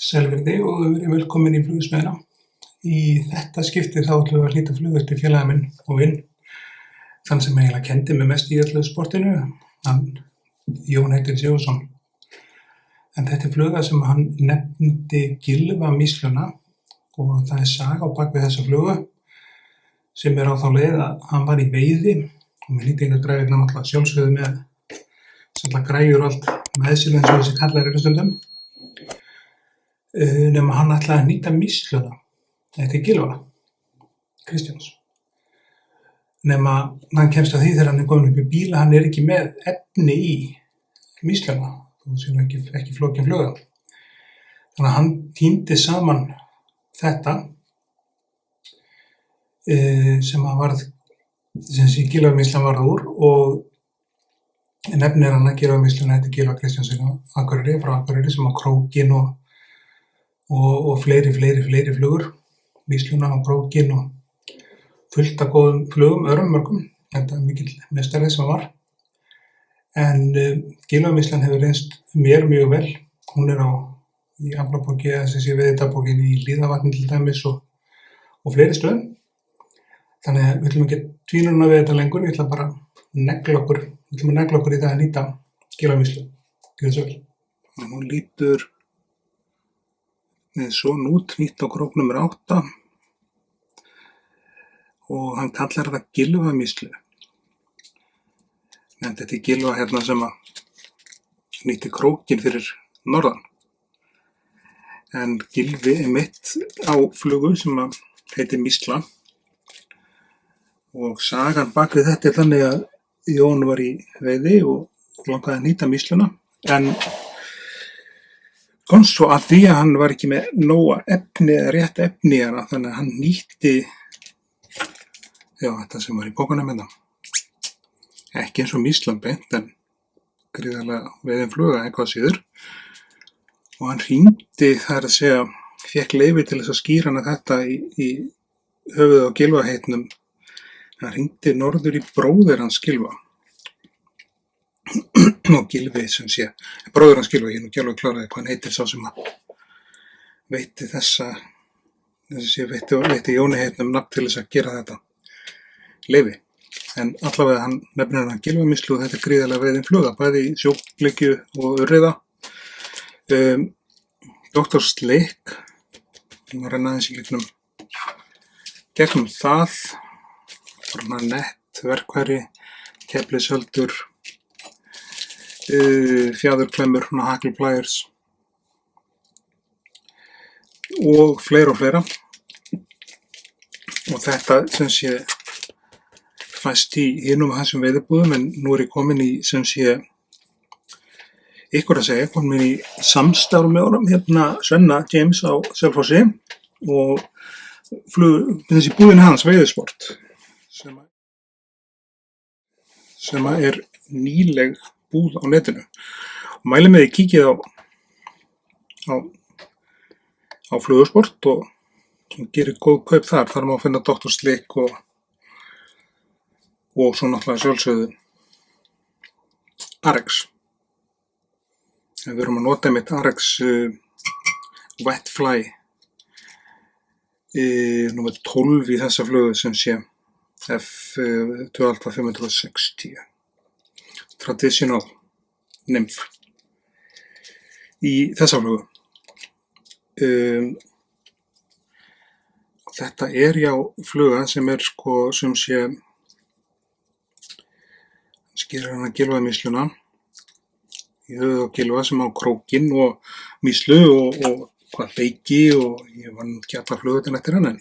Selvirði og verið velkomin í Flugsmiðjuna. Í þetta skiptið þá ætlum við að hlýta flugu til félaga minn og vinn, þann sem eiginlega kenndi mig mest í öllu sportinu, hann Jón heitir Sigurðsson. En þetta er fluga sem hann nefndi Gylfamýsluna og það er saga á bak við þessa flugu sem er á þá leið að hann var í veiði og með nýtingargræðurnar náttúrulega sjálfsögðu með svolítið græjur og allt með sér eins og þessi kallar eru stundum. Nema hann ætlaði að nýta mýsluna eftir Gylfa Kristjáns. Nema hann kemst að því þegar hann er kominn upp í bíl að hann er ekki með efni í mýsluna, þó sé nú ekki flókin fluga. Þannig að hann týndi saman þetta sem sé Gylfamýslan varð úr og nefnir hann að Gylfamýsluna eftir Gylfa Kristjáns frá Akureyri sem á Krókinn og fleiri flugur, mýsluna á Krókinn og fullt af góðum flugum, mörgum, þetta er mikill meistari sem var. En Gylfamýslan hefur reynst mér mjög vel, hún er í aflabóki, veiðidabókinni í Hlíðarvatni til dæmis og fleiri stöðum. Þannig að við ætlum ekki tvínuna við þetta lengur, við ætlum bara að negla okkur í það að nýta Gylfamýslu. Gjörðu svo vel. Hún lítur svona út, nýtt á krók númer 8 og hann kallar það Gylfamýslu. En þetta er Gylfa hérna sem að nýtti krókinn fyrir norðan. En Gylfi er mitt á flugu sem að heitir Mýsla og sagan bak við þetta er þannig að Jón var í veiði og langaði að nýta Mýsluna en komst svo að því að hann var ekki með nóga efni eða rétt efni í hana, þannig að hann nýtti þetta sem var í bókunum hérna. Ekki eins og Mýslan beint, en gríðarlega veiðin fluga eitthvað síður. Og hann hringdi þar að segja, fékk leyfi til þess að skýra hana þetta í höfuð á Gylfaheitnum. Hann hringdi norður í bróðir hans Gylfa. Og Gylfi sem sé, bróður hans Gylfa, ég nú ekki alveg kláraði hvað hann heitir sá sem að veitti veitti Jóni heitnum nafn til þess að gera þetta leyfi. En allavega hann nefnir hann Gylfamýslu og þetta er gríðarlega veiðin fluga, bæði í sjóblikju og urriða. Dr. Slick, hann var aðeins í gegnum það, svona nett, verkfæri, keflisöldur, fjaðurklemmur, hakelplægers og fleira. Og þetta sem sé fæst í hinum af þessum veiðibúðum en nú er ég komin í sem sé komin í samstarf með honum hérna Svenna James á Selfossi og þessi búðin hans Veiðisport sem er nýleg búð á netinu og mæli með því kíkið á Flugusport og gerir góð kaup þar má finna Dr. Slick og svo náttúrulega sjálfsögðu Arex. Við erum að nota einmitt Arex Wetfly númer 12 í þessa flugu sem sé F2560 Traditional Nymph í þessa flugu. Þetta er fluga sem er sem sé skýrir hann að Gylfamýsluna í höfuð á Gylfa sem á Krókinn og Mýslu og hvað beiki og ég var ekki alla flugutin eftir hann en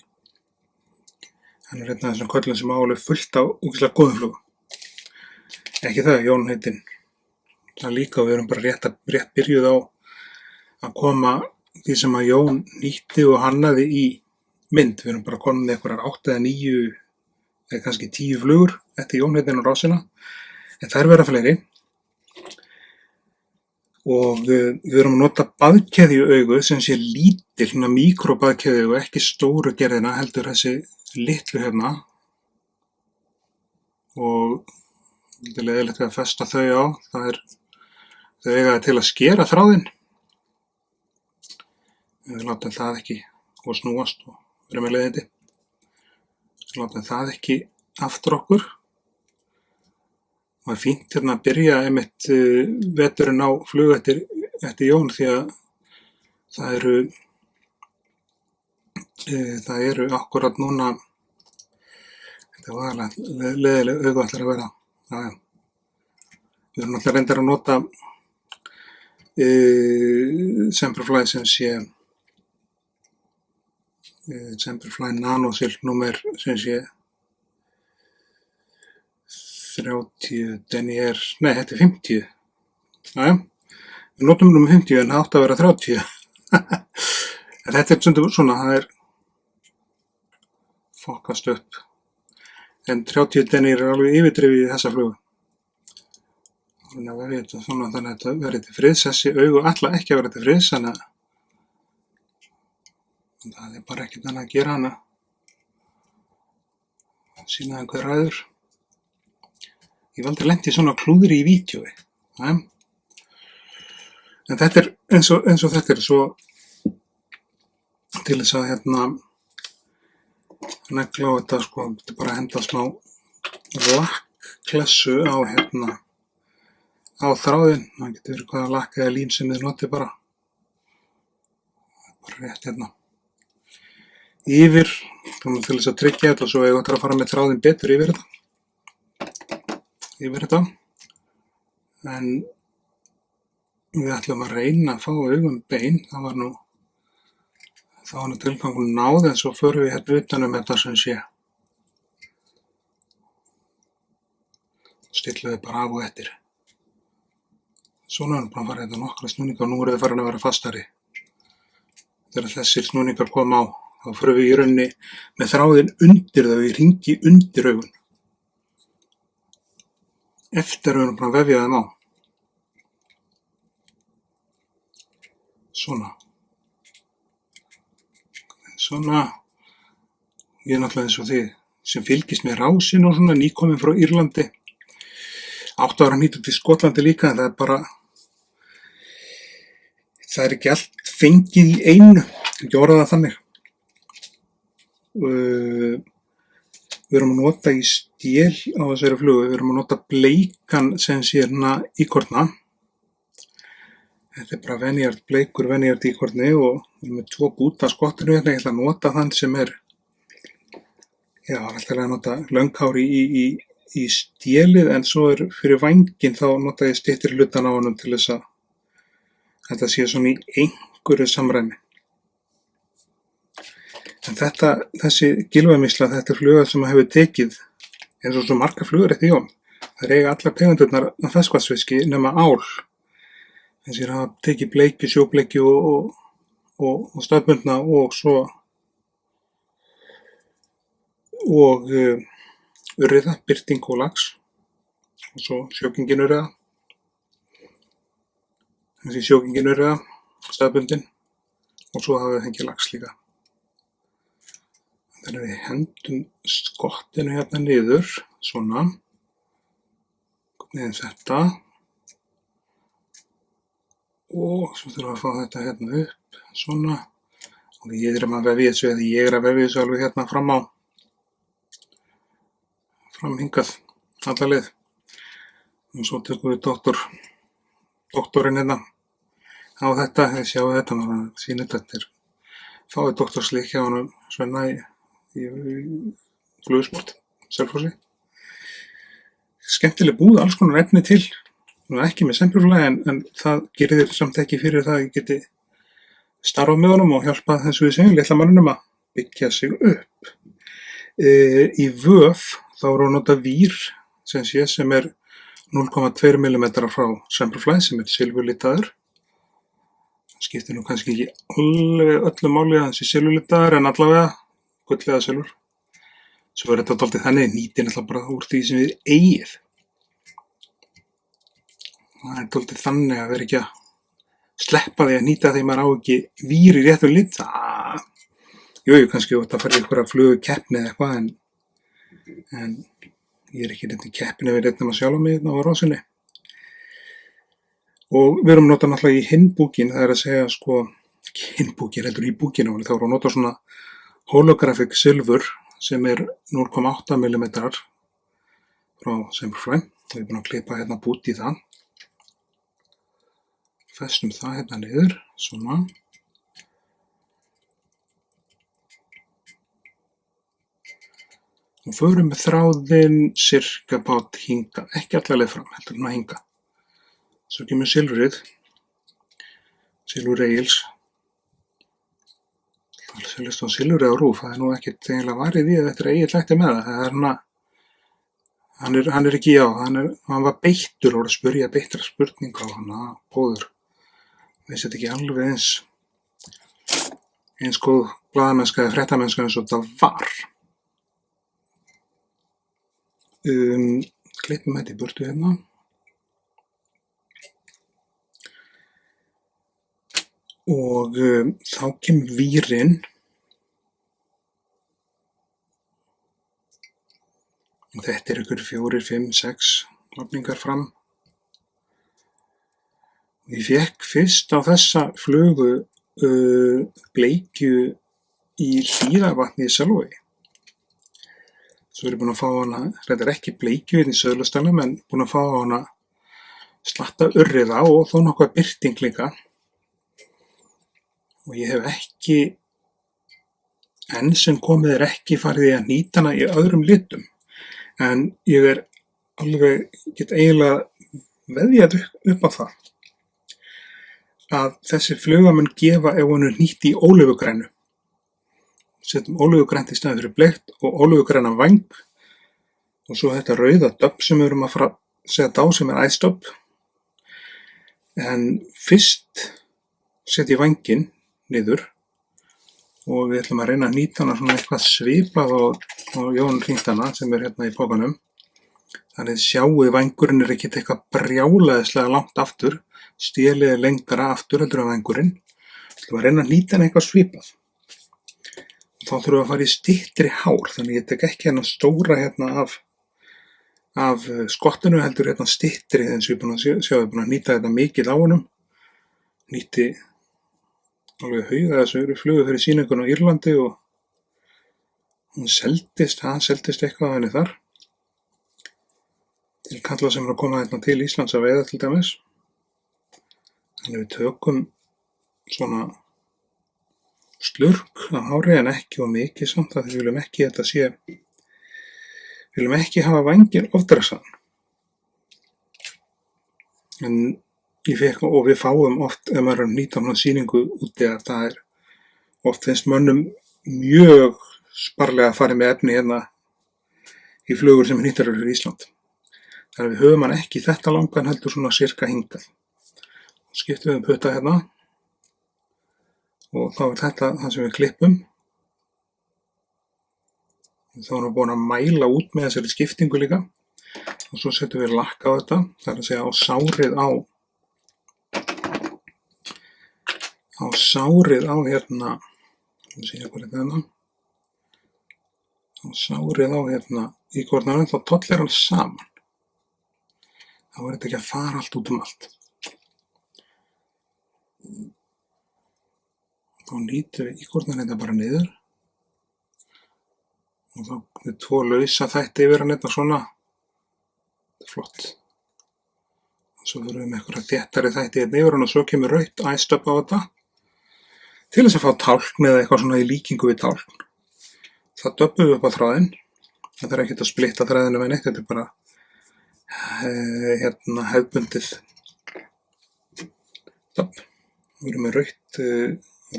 hann er einn af þessum köllum sem á alveg fullt á ógeðslega góðum flugu. Ekki það, Jón heitinn. Það líka, við erum bara rétt byrjuð á að koma því sem að Jón nýtti og hannaði í mynd. Við erum bara komin með einhverjar 8 eða 9 eða kannski 10 flugur eftir Jón heitinn og rásina. En þær verða fleiri. Og við erum að nota baðkeðjuaugu sem sé lítil, mikrobaðkeðjuaugu, ekki stóru gerðina, heldur þessi litlu hérna. Og þetta er leiðilegt að festa þau á, þau eiga til að skera þráðinn. Við látum það ekki og snúast og vera með leiðindi. Við látum það ekki aftur okkur. Það fínt hérna að byrja einmitt veturinn á flug eftir jól því að það eru akkurat núna, þetta var alveg leiðileg augu ætlar að vera. Já. Við erum náttúrulega reyndar að nota Semperfly sem sé Semperfly NanoSilk númer sem sé 30 Denier, nei þetta er 50. Jájá, við notum númer 50 en það átti að vera 30. En þetta er svona, það er fokkast upp. En 30 Denier er alveg yfirdrifið í þessa flugu. Þannig að þetta verði til friðs, þessi augu ætla ekki að vera til friðs, þannig að það er bara ekkert annað að gera hana. Sýna einhver ræður. Ég hef aldrei lent í svona klúðri í vídeói. En þetta er eins og þetta er svo til þess að negla á þetta sko, þetta er bara að henda smá lakkklessu á þráðinn. Það getur verið hvaða lakk eða lín sem þið notið bara. Bara rétt yfir, til þess að tryggja þetta og svo eigum við að fara með þráðinn betur yfir þetta. En við ætlum að reyna að fá augum bein, það var nú tilgangur náð, en svo förum við utan þetta sem sé. Stillum við bara af og eftir. Svona erum við bara að fara nokkra snúninga og nú erum við farin að vera fastari. Þegar þessir snúningar koma á, þá förum við í rauninni með þráðinn undir þau, í hringi undir augun. Eftir við erum bara að vefja þeim á. Svona. Ég er náttúrulega eins og þið sem fylgist með rásinu og svona, nýkomin frá Írlandi. 8 ára nýtt til Skotlandi líka, en það er ekki allt fengið í einu, ekki orðað það þannig. Við erum að nota í stél á þessari flugu, við erum að nota bleikan sem sé íkorna. Þetta er bara bleikur venjart íkorni og við erum með 2 búta skottinu hérna. Ég ætla að nota þann sem er, ætla að nota lönghári í stélið, en svo fyrir vænginn þá nota ég styttri hlutan á honum til þess að þetta sé svona í einhverju samræmi. En þessi gylfamýsla, þetta er fluga sem hefur tekið eins og svo margar flugur eftir jól. Það eiga allar tegundurnar af ferskvatnsfiski nema ál. Þessir hafa tekið bleikju, sjóbleikju og staðbundna og svo urriða, birting og lax og svo sjókingin urriða. Þessi sjókingin urriða, staðbundin og svo hafa við fengið lax líka. Þannig að við hendum skottinu hérna niður, svona, neðan þetta og svo þurfum við að fá þetta hérna upp, svona, og ég er að vefja þessu alveg hérna fram hingað, alla leið. Og svo tökum við doktorinn hérna á þetta, þið sjáu þetta, maður sýnir þetta fáið doktorslík hjá honum Svenna í Flugsport, Selfossi. Skemmtileg búð, alls konar efni til. Ekki með Semperfly, en það gerir þér samt ekki fyrir það að ég geti starfað með honum og hjálpað þessu við segjum litla manninum að byggja sig upp. Í vöf þá erum við að nota vír sem er 0,2 mm frá Semperfly sem er silfurlitaður. Það skiptir nú kannski ekki alveg öllu máli að þessi silfurlitaður, en allavega gull eða silfur. Svo er þetta dálítið þannig, nýtin alltaf bara úr því sem við eigið. Það er dálítið þannig að vera ekki að sleppa því að nýta því maður á ekki vír í réttum lit. Jú, kannski átt að fara í einhverja flugukeppni eða eitthvað, en ég er ekki neitt í keppni við neitt nema sjálf mig á rásinni. Og við erum notað náttúrulega í hinn búkinn, það er að segja sko ekki innbúkin, heldur í búkinu, þá voru að nota svona holographic silfur sem 0,8 mm frá Semperfli. Við erum búin að klippa hérna bút í það. Festum það hérna niður, svona. Og förum með þráðinn cirka bát hingað, ekki alla leið fram, heldur hún að hinga. Svo kemur silfrið, silfur Egils. Það selist á silfrið á RÚV, það nú ekkert eiginlega varið í að þetta Egill ætti með það. Hann ekki hann var beittur og að spyrja beittra spurninga á hana, góður. Veist þetta ekki alveg eins góð blaðamennska eða fréttamennska eins og það var. Klippum þetta í burtu hérna. Og þá kemur vírinn. Og þetta ykkur 4, 5, 6 lofningar fram. Ég fékk fyrst á þessa flugu bleikju í Hlíðarvatni í Selvogi. Svo ég búin að fá hana, þetta ekki bleikju í Söðlastalum, en búin að fá hana slatta urriða og þó nokkuð birting líka. Og ég hef ekki, enn sem komið ekki farið í að nýta hana í öðrum litum. En ég get eiginlega veðjað upp á það að þessi fluga mun gefa ef hún nýtt í ólífugrænu. Setjum ólífugrænt í staðinn fyrir bleikt og ólífugrænan væng og svo þetta rauða döbb sem við erum að fara að setja á sem æsdöbb. En fyrst setja ég vænginn niður og við ætlum að reyna að nýta hana svona eitthvað svipað á Jón hringdana sem hérna í pokanum. Þannig sjáu vængurinn ekkert eitthvað brjálæðislega langt aftur, stélið lengra aftur heldur en vængurinn. Við ætlum að reyna að nýta hann eitthvað svipað. Þá þurfum við að fara í styttri hár, þannig ég tek ekki hérna stóra hérna af skottinu heldur hérna styttri eins og ég er búin að nýta þetta mikið á honum. Nýtti alveg hauga þessu flugu fyrir sýningun á Írlandi og hún seldist eitthvað á henni þar. Til kalla sem að koma hérna til Íslands að veiða til dæmis. Þannig við tökum svona slurk af hári en ekki og mikið samt að við viljum ekki við viljum ekki hafa vænginn ofdressaðan. En og við fáum oft, ef maður er að nýta hana sýningu úti, að það oft finnst mönnum mjög sparlega að fara með efni hérna í flugur sem nýttar fyrir Ísland. Þannig að við höfum hann ekki þetta langan heldur svona sirka hingað. Skiptum við putta hérna og þá þetta það sem við klippum. Þá erum við búin að mæla út með þessari skiptingu líka og svo setjum við lakk á þetta, það er að segja á sárið á hérna, á sárið á hérna í kornarinn, þá tollir hann saman. Þá er þetta ekki að fara allt út allt. Þá nýtum við í kornarinn þetta bara niður og þá er 2 lausa þætti yfir hann hérna svona. Þetta er flott. Og svo fyrir við með eitthvað þéttari þætti hérna yfir hann og svo kemur rautt æstöpp á þetta. Til þess að fá tálkn eða eitthvað svona í líkingu við tálkn. Það döbbum við upp á þráðinn. Það er ekkert að splitta þræðinu með neitt, þetta er bara hérna hefðbundið döbb. Við erum með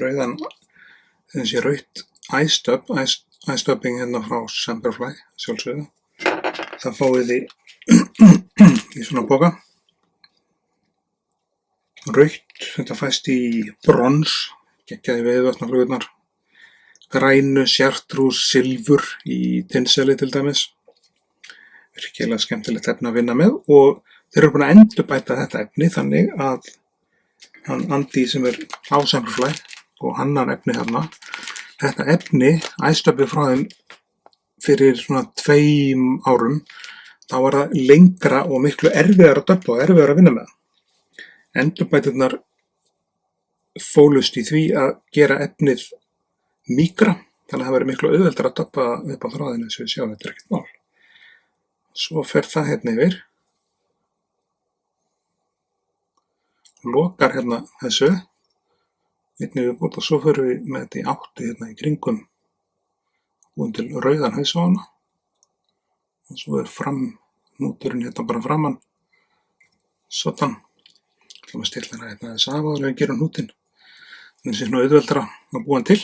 rauðan, þessi rautt æstöpp, æstöpping hérna frá Semperfli, sjálfsögðu. Það fáið í svona poka. Rautt, þetta fæst í brons. Geggjaði veiðivatnaflugurnar, grænu, sjartrús, silfur í tinnseli til dæmis. Virkilega skemmtilegt efni að vinna með og þeir eru búin að endurbæta þetta efni þannig að hann Andi sem á Semperfli og hannar efni þarna. Þetta efni, æstöppið frá þeim fyrir svona 2 árum, þá var það lengra og miklu erfiðara að döbbla og erfiðara að vinna með. Endurbæturnar fólust í því að gera efnið mýkra, þannig að það verður miklu auðveldara að doppa upp á þráðinu eins og við sjáum, þetta er ekkert mál. Svo fer það hérna yfir, lokar hérna þessu, einnig viðbót og svo förum við með þetta í átti hérna í kringum, búin til rauðan haus á hana og svo er framnúturinn hérna bara framan, svona, ætlum að stilla hérna þess af áður en við gerum hnútinn, þannig að það sé svona auðveldara að búa hann til.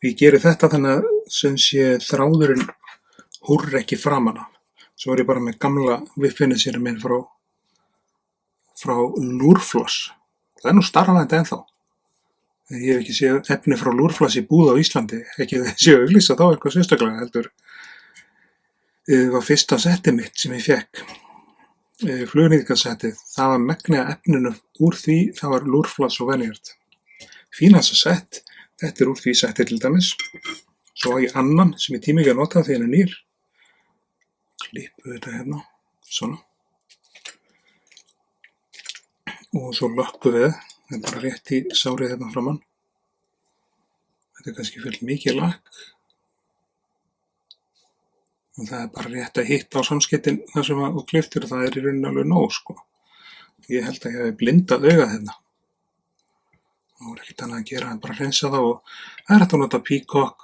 Ég geri þetta þannig að sem sé þráðurinn húrr ekki framan af. Svo er ég bara með gamla Wiffinisera minn frá Lúrfloss. Það er nú starfandi ennþá. Ég hef ekki séð efni frá Lúrfloss í búð á Íslandi, ekki að séu auglýsa þá eitthvað sérstaklega heldur. Það var fyrsta settið mitt sem ég fékk, flugnýtingasettið, það var megnið af efninu úr því, það var Lúrfloss og Venjard. Fínasta sett, þetta er úr því settið til dæmis. Svo á ég annan sem ég tími ekki að nota því hann er nýr. Klippu þetta hérna, svona. Og svo lökkum við, það er bara rétt í sárið hérna framan. Þetta er kannski fyrir mikið lakk. Og það er bara rétt að hitta á samskeytin þar sem þú klipptir og það er í rauninni alveg nóg, sko. Ég held að ég hef blindað augað hérna. Það voru ekkert annað að gera en bara hreinsa það og það er hægt að nota píkokk,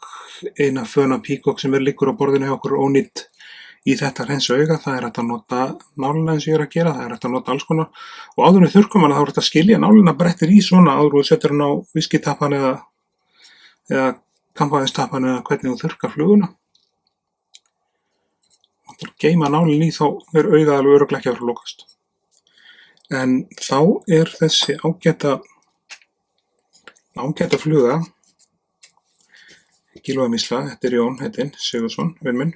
eina föna píkokk sem liggur á borðinu hjá okkur ónýtt í þetta hreinsa auga. Það er hægt að nota nálina eins og ég er að gera, það er hægt að nota alls konar og áður við þurrkum hana þá er hægt að skilja nálina brettir í svona áður og setur hann á viskitappan eða kampaðinstappan eða hvernig þú þurrkar fluguna. Það er að geyma nálinn í þá er augað alveg örugglega ekki að vera að lokast. En þá er þessi ágæta fluga, kílóamísla, þetta er Jón heitinn, Sigurðsson, vinn minn,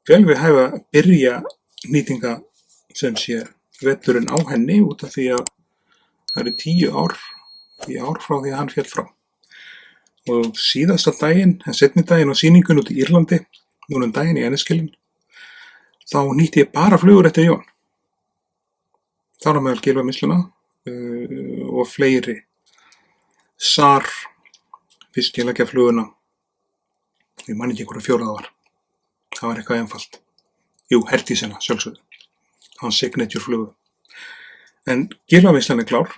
vel við hæfa að byrja nýtinga sem sé veturinn á henni út af því að það eru 10 ár frá því að hann féll frá. Og síðasta daginn, seinni daginn á sýningun út í Írlandi, núna daginn í Enniskilin, þá nýtti ég bara flugur eftir Jón. Þar á meðal kílóamísluna og fleiri. SAR, fiskileggjafluguna, ég man ekki einhverju 4 það var. Það var eitthvað einfalt. Jú, Herdísina, sjálfsögðu. Hans signature flugu. En kílóamíslan er klár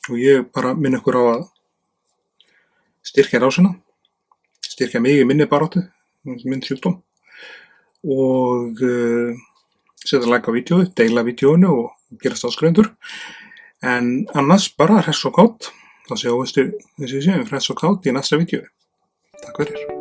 og ég bara minn ykkur á að styrkja rásina, styrkja mig í minni baráttu, minn sjúkdóm og setja like á vídeóið, deila vídeóinu og gerast áskrifundur. En annars bara hress og kátt. Þá sjáumst við, hress og kátt í næsta vídeói. Takk fyrir.